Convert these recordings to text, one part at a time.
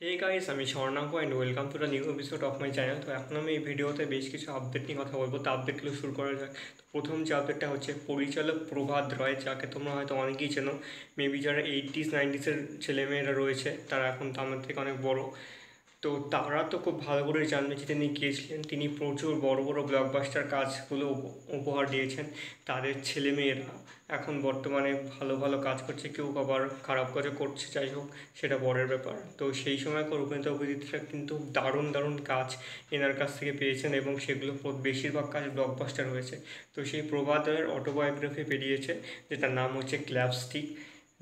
হে guys, আমি Swarnanka and welcome to the new episode of my channel. তো এখন আমি এই ভিডিওতে বেশ কিছু আপডেট নিয়ে কথা বলবো। তো আপডেটগুলো শুরু করা যাক। তো প্রথম যে আপডেটটা হচ্ছে পরিচালক প্রভাত রয়, যাকে তোমরা হয়তো অনেকেই চেনো। মেবি যারা 80s 90s-এর ছেলেমেয়েরা রয়েছে তারা এখন তো আমার থেকে অনেক বড়। তো তারা তো খুব ভালো করে জানবে যে তিনি গিয়েছিলেন। তিনি প্রচুর বড় বড় ব্লকবাস্টার কাজগুলো উপহার দিয়েছেন। তাদের ছেলেমেয়েরা এখন বর্তমানে ভালো ভালো কাজ করছে, কেউ আবার খারাপ কাজও করছে, যাই হোক সেটা পরের ব্যাপার। তো সেই সময়কার অভিনেতা অভিনেত্রীরা কিন্তু দারুণ দারুণ কাজ এনার কাছ থেকে পেয়েছেন এবং সেগুলো বেশিরভাগ কাজ ব্লকবাস্টার হয়েছে। তো সেই প্রভাতের অটোবায়োগ্রাফি বেরিয়েছে, যেটার নাম হচ্ছে ক্ল্যাপস্টিক,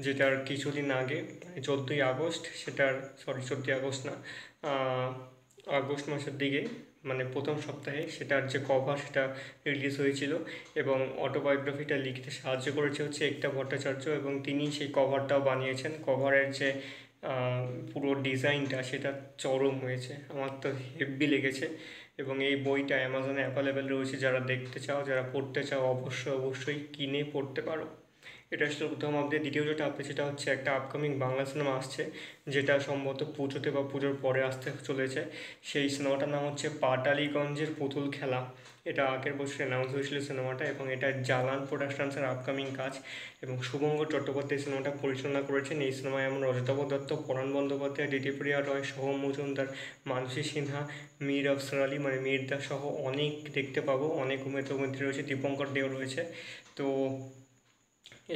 যেটার কিছুদিন আগে 14ই আগস্ট, সেটার 14ই আগস্ট না, আগস্ট মাসের দিকে, মানে প্রথম সপ্তাহে সেটার যে কভার সেটা রিলিজ হয়েছিল। এবং অটোবায়োগ্রাফিটা লিখতে সাহায্য করেছে হচ্ছে একতা ভট্টাচার্য, এবং তিনি সেই কভারটাও বানিয়েছেন। কভারের যে পুরো ডিজাইনটা সেটা চরম হয়েছে, আমার তো হেভি লেগেছে। এবং এই বইটা অ্যামাজনে অ্যাভেলেবেল রয়েছে, যারা দেখতে চাও, যারা পড়তে চাও, অবশ্যই অবশ্যই কিনে পড়তে পারো। এটা আসলে প্রথম আপডেট। দ্বিতীয় যেটা আপডেট সেটা হচ্ছে একটা আপকামিং বাংলা সিনেমা আসছে, যেটা সম্ভবত পুজোতে বা পুজোর পরে আসতে চলেছে। সেই সিনেমাটার নাম হচ্ছে পাটালিগঞ্জের পুতুল খেলা। এটা আগের বছর অ্যানাউন্স হয়েছিল সিনেমাটা, এবং এটা জালান প্রোডাকশনসের আপকামিং কাজ। এবং শুভঙ্কর চট্টোপাধ্যায় সিনেমাটা পরিচালনা করেছেন। এই সিনেমায় এমন অজিতাভ দত্ত, পরাণ বন্দ্যোপাধ্যায়, দিতিপ্রিয়া রয়, সোহম মজুমদার, মানসী সিনহা, মীর আফসার আলী মানে মীরদা সহ অনেক দেখতে পাবো। অনেক অভিনেতা অভিনেত্রী রয়েছে, দীপঙ্কর দেও রয়েছে। তো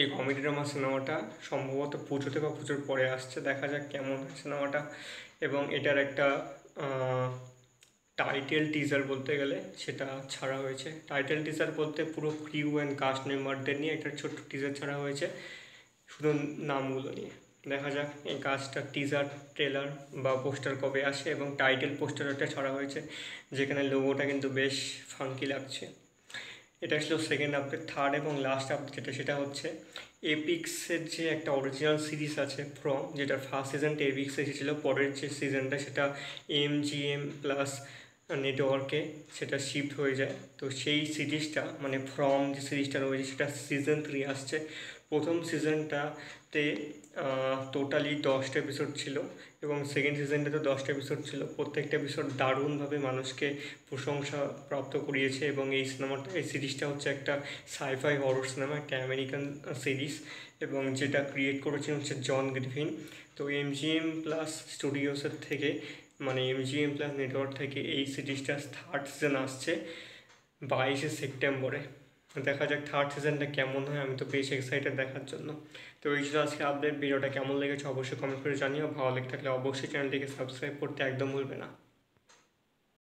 এই কমেডি ড্রামা সিনেমাটা সম্ভবত পুজোতে বা পুজোর পরে আসছে, দেখা যাক কেমন হয় সিনেমাটা। এবং এটার একটা টাইটেল টিজার বলতে গেলে সেটা ছাড়া হয়েছে। টাইটেল টিজার বলতে পুরো ক্রিউ অ্যান্ড কাস্ট মেম্বারদের নিয়ে একটা ছোট্ট টিজার ছাড়া হয়েছে, শুধু নামগুলো নিয়ে। দেখা যাক এই কাজটা টিজার, ট্রেলার বা পোস্টার কবে আসে। এবং টাইটেল পোস্টারটা ছাড়া হয়েছে, যেখানে লোগোটা কিন্তু বেশ ফাঙ্কি লাগছে। এটা ছিল সেকেন্ড আপডেট। থার্ড এবং লাস্ট আপডেট যেটা, সেটা হচ্ছে এপিক্সের যে একটা অরিজিনাল সিরিজ আছে ফ্রম, যেটার ফার্স্ট সিজনটা এপিক্স এসেছিলো, পরের যে সিজনটা সেটা MGM+ নেটওয়ার্কে সেটা শিফট হয়ে যায়। তো সেই সিরিজটা মানে ফ্রম যে সিরিজটা রয়েছে সেটা সিজন 3 আসছে। প্রথম সিজনটাতে টোটালি 10টা এপিসোড ছিল, এবং সেকেন্ড সিজনটাতে 10টা এপিসোড ছিল। প্রত্যেকটা এপিসোড দারুণভাবে মানুষকে প্রশংসা প্রাপ্ত করিয়েছে। এবং এই সিরিজটা হচ্ছে একটা সাইফাই হরর সিনেমা, একটা আমেরিকান সিরিজ, এবং যেটা ক্রিয়েট করেছেন হচ্ছে জন গ্রিফিন। তো MGM+ স্টুডিওসের থেকে, মানে MGM+ নেটওয়ার্ক থেকে এই সিরিজটা থার্ড সিজন আসছে 22শে সেপ্টেম্বরে। দেখা যাক থার্ড সিজনটা কেমন হয়, আমি তো বেশ এক্সাইটেড দেখার জন্য। তো এই ছিল আজকে আপডেট। ভিডিওটা কেমন লেগেছে অবশ্যই কমেন্ট করে জানিও। ভালো লেগে থাকলে অবশ্যই চ্যানেলটিকে সাবস্ক্রাইব করতে একদম ভুলবে না।